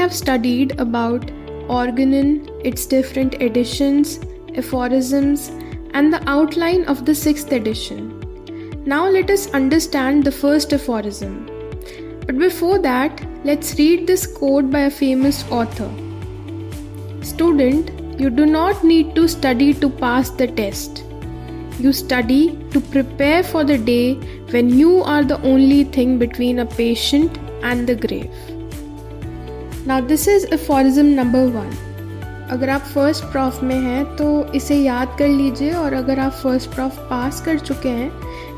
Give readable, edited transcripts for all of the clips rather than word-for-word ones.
have studied about organon, its different editions, aphorisms, and the outline of the 6th edition. Now let us understand the first aphorism. But before that, let's read this quote by a famous author. Student, you do not need to study to pass the test. You study to prepare for the day when you are the only thing between a patient and the grave. Now this is aphorism number 1. अगर आप first prof में हैं तो इसे याद कर लीजिए, और अगर आप फर्स्ट प्रॉफ पास कर चुके हैं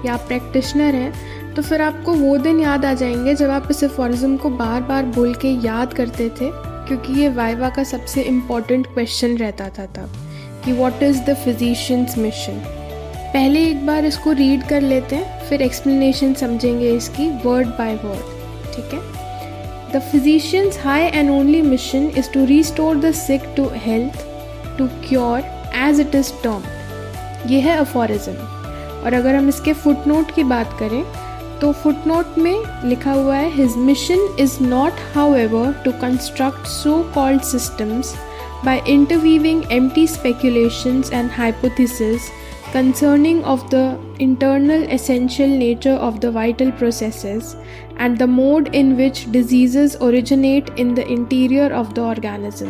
या आप प्रैक्टिशनर हैं तो फिर आपको वो दिन याद आ जाएंगे जब आप इस एफोरिज्म को बार बार बोल के याद करते थे, क्योंकि ये वाइवा का सबसे इम्पॉर्टेंट क्वेश्चन रहता था तब कि what is the physicians mission. पहले एक बार इसको रीड कर लेते हैं, फिर एक्सप्लेनेशन समझेंगे इसकी वर्ड बाय वर्ड, ठीक है। The physician's high and only mission is to restore the sick to health, to cure as it is termed। ये है aphorism। और अगर हम इसके footnote की बात करें तो footnote में लिखा हुआ है his mission is not however to construct so-called systems by interweaving empty speculations and hypotheses concerning of the internal essential nature of the vital processes and the mode in which diseases originate in the interior of the organism,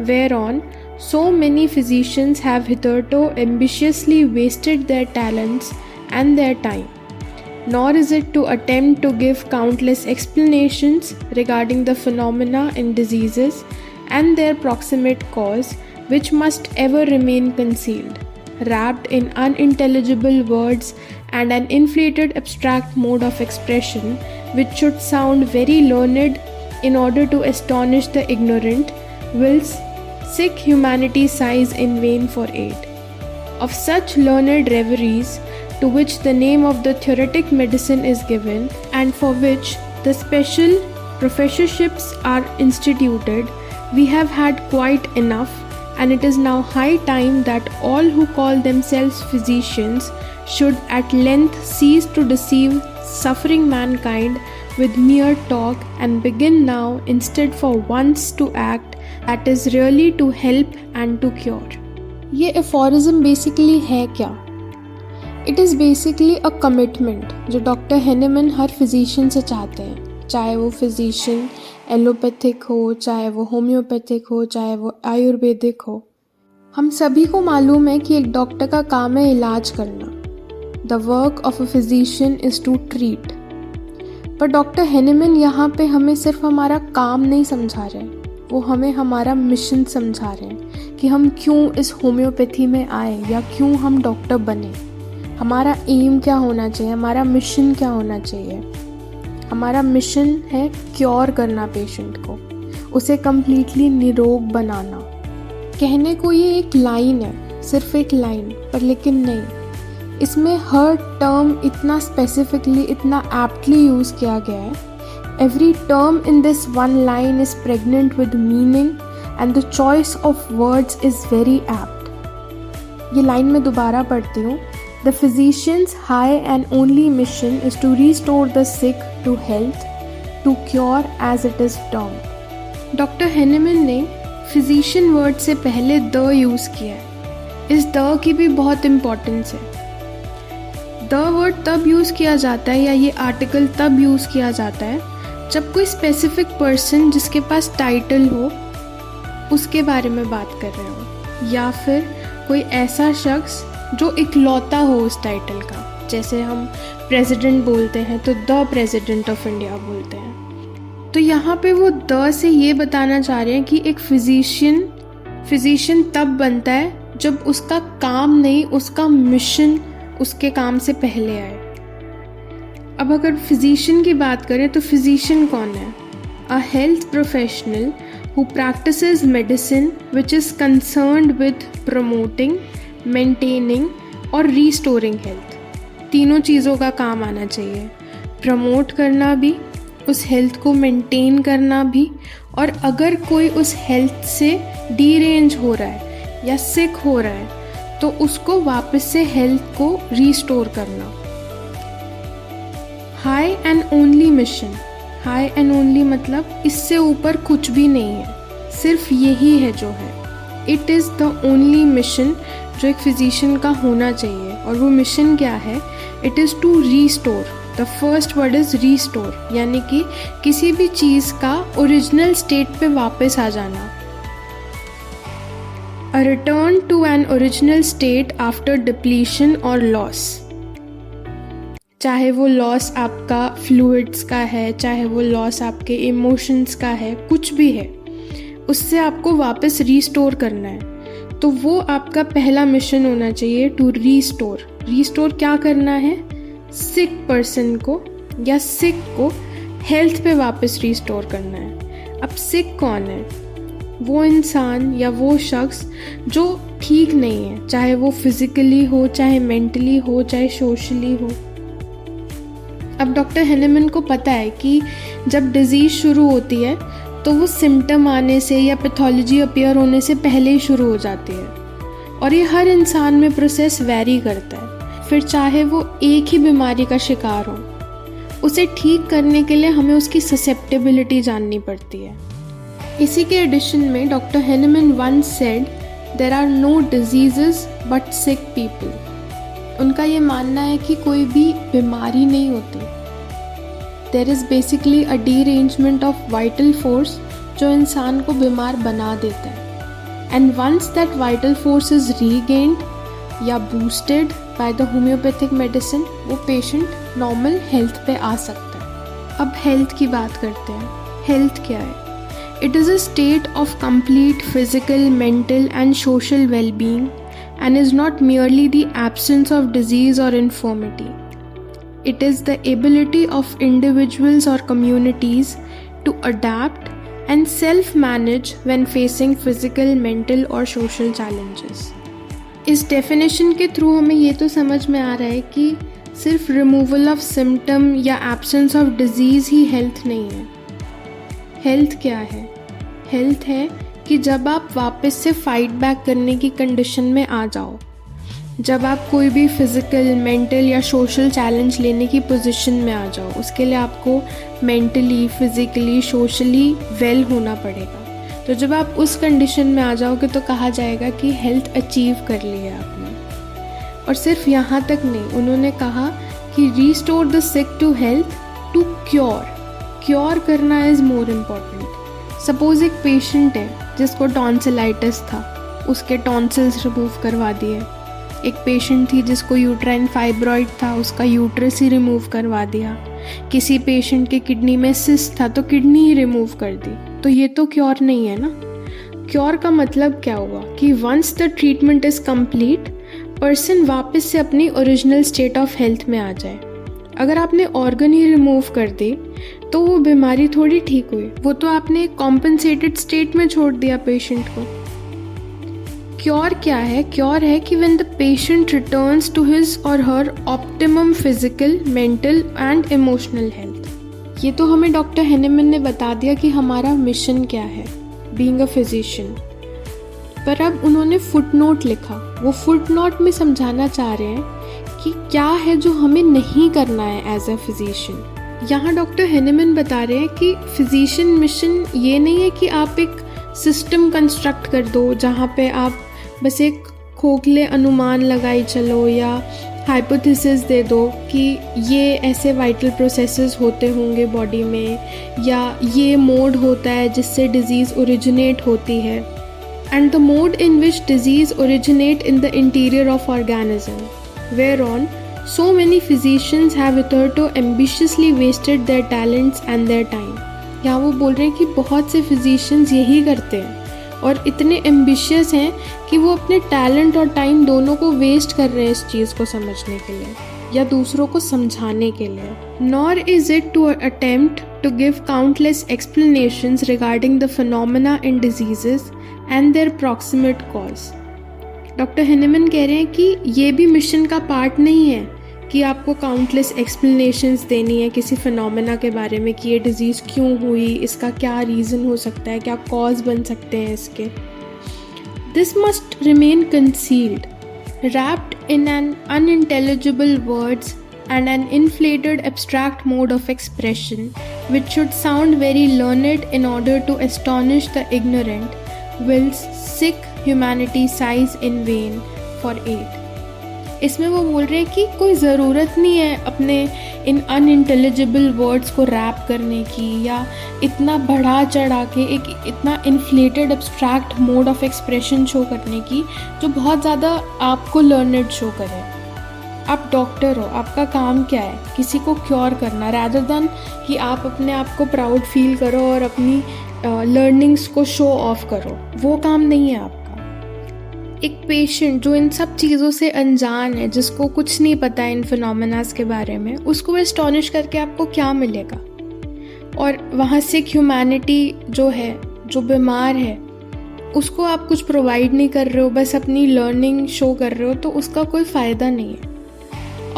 whereon so many physicians have hitherto ambitiously wasted their talents and their time. Nor is it to attempt to give countless explanations regarding the phenomena in diseases and their proximate cause, which must ever remain concealed, wrapped in unintelligible words and an inflated abstract mode of expression which should sound very learned in order to astonish the ignorant, whilst sick humanity sighs in vain for aid. Of such learned reveries, to which the name of the theoretic medicine is given, and for which the special professorships are instituted, we have had quite enough, and it is now high time that all who call themselves physicians should at length cease to deceive suffering mankind with mere talk and begin now instead for once to act, that is really to help and to cure। ये aphorism basically है क्या? It is basically a commitment जो doctor Hahnemann हर physician से चाहते हैं, चाहे वो physician allopathic हो, चाहे वो होम्योपैथिक हो, चाहे वो आयुर्वेदिक हो। हम सभी को मालूम है कि एक डॉक्टर का काम है इलाज करना। The work of a physician is to treat। पर डॉक्टर हेनेमन यहाँ पे हमें सिर्फ हमारा काम नहीं समझा रहे, वो हमें हमारा मिशन समझा रहे हैं कि हम क्यों इस होम्योपैथी में आए या क्यों हम डॉक्टर बने। हमारा एम क्या होना चाहिए, हमारा मिशन क्या होना चाहिए। हमारा मिशन है क्योर करना पेशेंट को, उसे कम्प्लीटली निरोग बनाना। कहने को ये एक लाइन है, सिर्फ एक लाइन, पर लेकिन नहीं, इसमें हर टर्म इतना स्पेसिफिकली, इतना एप्टली यूज़ किया गया है। Every term in this one line is pregnant with meaning and the choice of words is very apt. ये लाइन मैं दोबारा पढ़ती हूँ। The physician's high and only mission is to restore the sick to health, to cure as it is termed। Doctor Hahnemann ने physician word से पहले the use किया है। इस द की भी बहुत इम्पोर्टेंस है। द वर्ड तब यूज़ किया जाता है या ये आर्टिकल तब यूज़ किया जाता है जब कोई स्पेसिफिक पर्सन जिसके पास टाइटल हो उसके बारे में बात कर रहे हो, या फिर कोई ऐसा शख्स जो इकलौता हो उस टाइटल का। जैसे हम प्रेसिडेंट बोलते हैं तो द प्रेसिडेंट ऑफ इंडिया बोलते हैं। तो यहाँ पे वो द से ये बताना चाह रहे हैं कि एक फिजिशियन तब बनता है जब उसका काम नहीं, उसका मिशन उसके काम से पहले आए। अब अगर फिजिशियन की बात करें तो फिजिशियन कौन है? अ health professional who practices medicine which is concerned with promoting, maintaining और रीस्टोरिंग हेल्थ। तीनों चीज़ों का काम आना चाहिए, प्रमोट करना भी, उस हेल्थ को मेंटेन करना भी, और अगर कोई उस हेल्थ से डीरेंज हो रहा है या सिक हो रहा है तो उसको वापस से हेल्थ को रीस्टोर करना। High and only mission, high and only मतलब इससे ऊपर कुछ भी नहीं है, सिर्फ यही है जो है। It is the only mission जो एक फिजिशियन का होना चाहिए। और वो मिशन क्या है? It is to restore. The first word is restore, यानी कि किसी भी चीज़ का ओरिजिनल स्टेट पे वापस आ जाना। A return to an original state after depletion और लॉस। चाहे वो लॉस आपका फ्लूइड्स का है, चाहे वो लॉस आपके इमोशंस का है, कुछ भी है, उससे आपको वापस रीस्टोर करना है। तो वो आपका पहला मिशन होना चाहिए, टू रीस्टोर। रीस्टोर क्या करना है? सिक पर्सन को या सिक को हेल्थ पे वापस रीस्टोर करना है। अब सिक कौन है? वो इंसान या वो शख्स जो ठीक नहीं है, चाहे वो फिजिकली हो, चाहे मेंटली हो, चाहे सोशली हो। अब डॉक्टर हेनेमन को पता है कि जब डिजीज़ शुरू होती है तो वो सिम्टम आने से या पैथोलॉजी अपीयर होने से पहले ही शुरू हो जाती है, और ये हर इंसान में प्रोसेस वेरी करता है। फिर चाहे वो एक ही बीमारी का शिकार हो, उसे ठीक करने के लिए हमें उसकी ससेप्टेबिलिटी जाननी पड़ती है। इसी के एडिशन में doctor Hahnemann once said, there are no diseases but sick people. उनका ये मानना है कि कोई भी बीमारी नहीं होती, there is basically a derangement of vital force जो इंसान को बीमार बना देता है। And once that vital force is regained या boosted by the homeopathic medicine, वो पेशेंट नॉर्मल हेल्थ पे आ सकता है। अब हेल्थ की बात करते हैं। हेल्थ क्या है? It is a state of complete physical, mental and social well being and is not merely the absence of disease or infirmity. It is the ability of individuals or communities to adapt and self-manage when facing physical, mental or social challenges. इस definition के through हमें ये तो समझ में आ रहा है कि सिर्फ removal of symptom या absence of disease he health नहीं है। Health क्या है? Health है कि जब आप वापस से फाइट बैक करने की कंडीशन में आ जाओ, जब आप कोई भी फिज़िकल, मेंटल या सोशल चैलेंज लेने की पोजीशन में आ जाओ, उसके लिए आपको मेंटली, फिज़िकली, सोशली वेल होना पड़ेगा। तो जब आप उस कंडीशन में आ जाओगे तो कहा जाएगा कि हेल्थ अचीव कर ली है आपने। और सिर्फ यहाँ तक नहीं, उन्होंने कहा कि restore the sick to health to cure. Cure करना इज़ मोर इम्पॉर्टेंट। सपोज एक पेशेंट है जिसको टॉन्सिलाइटिस था, उसके टॉन्सिल्स रिमूव करवा दिए। एक पेशेंट थी जिसको यूट्राइन फाइब्रॉइड था, उसका यूट्रस ही रिमूव करवा दिया। किसी पेशेंट के किडनी में सिस्ट था तो किडनी ही रिमूव कर दी। तो ये तो क्योर नहीं है ना। क्योर का मतलब क्या हुआ कि once the treatment is complete, person वापस से अपनी ओरिजिनल स्टेट ऑफ हेल्थ में आ जाए। अगर आपने ऑर्गन ही रिमूव कर दी तो वो बीमारी थोड़ी ठीक हुई, वो तो आपने कॉम्पनसेटेड स्टेट में छोड़ दिया पेशेंट को। क्योर क्या है? क्योर है कि when the patient returns to his or her optimum physical, mental and emotional health. ये तो हमें डॉक्टर हेनेमन ने बता दिया कि हमारा मिशन क्या है, बीइंग अ फिजिशियन। पर अब उन्होंने फुटनोट लिखा। वो फुटनोट में समझाना चाह रहे हैं कि क्या है जो हमें नहीं करना है एज अ फिजिशियन। यहाँ डॉक्टर हेनेमन बता रहे हैं कि फिजिशियन मिशन ये नहीं है कि आप एक सिस्टम कंस्ट्रक्ट कर दो जहाँ पे आप बस एक खोखले अनुमान लगाई चलो या हाइपोथेसिस दे दो कि ये ऐसे वाइटल प्रोसेसेस होते होंगे बॉडी में, या ये मोड होता है जिससे डिजीज़ ओरिजिनेट होती है। And the mode in which disease originate in the interior of organism, whereon so many physicians have hitherto ambitiously wasted their talents and their time. यहाँ वो बोल रहे हैं कि बहुत से फिजिशियंस यही करते हैं और इतने एम्बिशियस हैं कि वो अपने टैलेंट और टाइम दोनों को वेस्ट कर रहे हैं इस चीज़ को समझने के लिए या दूसरों को समझाने के लिए। Nor is it to attempt to give countless explanations regarding the phenomena in diseases and their proximate cause. Doctor Hahnemann कह रहे हैं कि ये भी मिशन का पार्ट नहीं है कि आपको काउंटलेस एक्सप्लेनेशंस देनी है किसी फिनोमेना के बारे में कि ये डिज़ीज़ क्यों हुई, इसका क्या रीज़न हो सकता है, क्या कॉज बन सकते हैं इसके। This must remain concealed, wrapped in an unintelligible words and an inflated abstract mode of expression which should sound very learned in order to astonish the ignorant, whilst sick humanity sighs in vain for aid. इसमें वो बोल रहे हैं कि कोई ज़रूरत नहीं है अपने इन अनइंटेलिजिबल वर्ड्स को रैप करने की, या इतना बढ़ा चढ़ा के एक इतना inflated abstract mode of expression show करने की जो बहुत ज़्यादा आपको लर्नड शो करे। आप डॉक्टर हो, आपका काम क्या है? किसी को क्योर करना, रैदर दैन कि आप अपने आप को प्राउड फील करो और अपनी लर्निंग्स को शो ऑफ करो। वो काम नहीं है आपका। एक पेशेंट जो इन सब चीज़ों से अनजान है, जिसको कुछ नहीं पता है इन फिनोमेनास के बारे में, उसको एस्टॉनिश करके आपको क्या मिलेगा? और वहाँ सिक ह्यूमैनिटी जो है, जो बीमार है, उसको आप कुछ प्रोवाइड नहीं कर रहे हो, बस अपनी लर्निंग शो कर रहे हो, तो उसका कोई फ़ायदा नहीं है।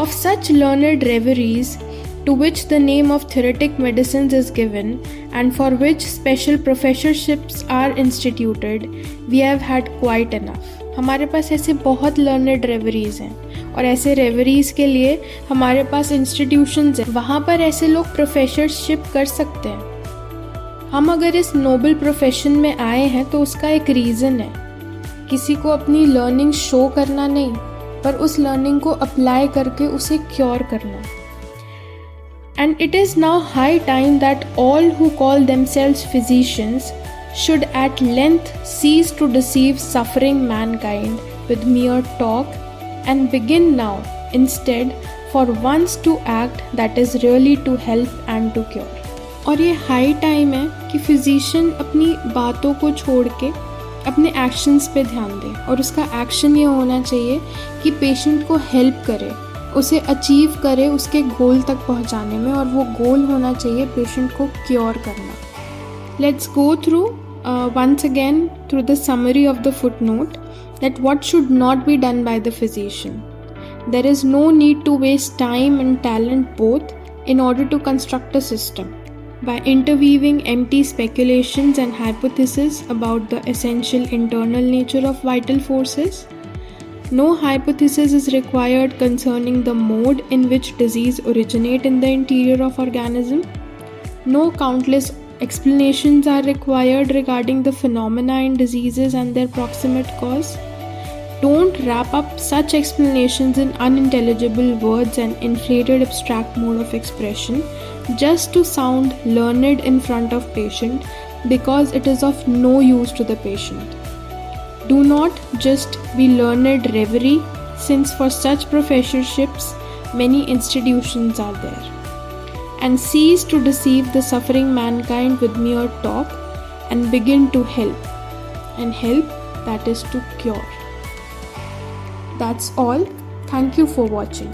Of such learned reveries, to which the name of theoretic medicines is given and for which special professorships are instituted, we have had quite enough. हमारे पास ऐसे बहुत learned reveries हैं और ऐसे reveries के लिए हमारे पास institutions हैं, वहाँ पर ऐसे लोग professorship कर सकते हैं। हम अगर इस noble profession में आए हैं तो उसका एक reason है, किसी को अपनी learning show करना नहीं, पर उस लर्निंग को अप्लाई करके उसे क्योर करना। And it is now high time that all who call themselves physicians should at length cease to deceive suffering mankind with mere talk and begin now instead for once to act that is really to help and to cure. और ये high time है कि physician अपनी बातों को छोड़ के अपने एक्शंस पे ध्यान दें, और उसका एक्शन ये होना चाहिए कि पेशेंट को हेल्प करे, उसे अचीव करे उसके गोल तक पहुंचाने में, और वो गोल होना चाहिए पेशेंट को क्योर करना। Let's go through once again through the summary of the footnote that what should not be done by the physician. There is no need to waste time and talent both in order to construct a system by interweaving empty speculations and hypotheses about the essential internal nature of vital forces. No hypothesis is required concerning the mode in which disease originate in the interior of organism. No countless explanations are required regarding the phenomena in diseases and their proximate cause. Don't wrap up such explanations in unintelligible words and inflated abstract mode of expression just to sound learned in front of patient, because it is of no use to the patient. Do not just be learned reverie, since for such professorships many institutions are there. And cease to deceive the suffering mankind with mere talk and begin to help. And help, that is to cure. That's all. Thank you for watching.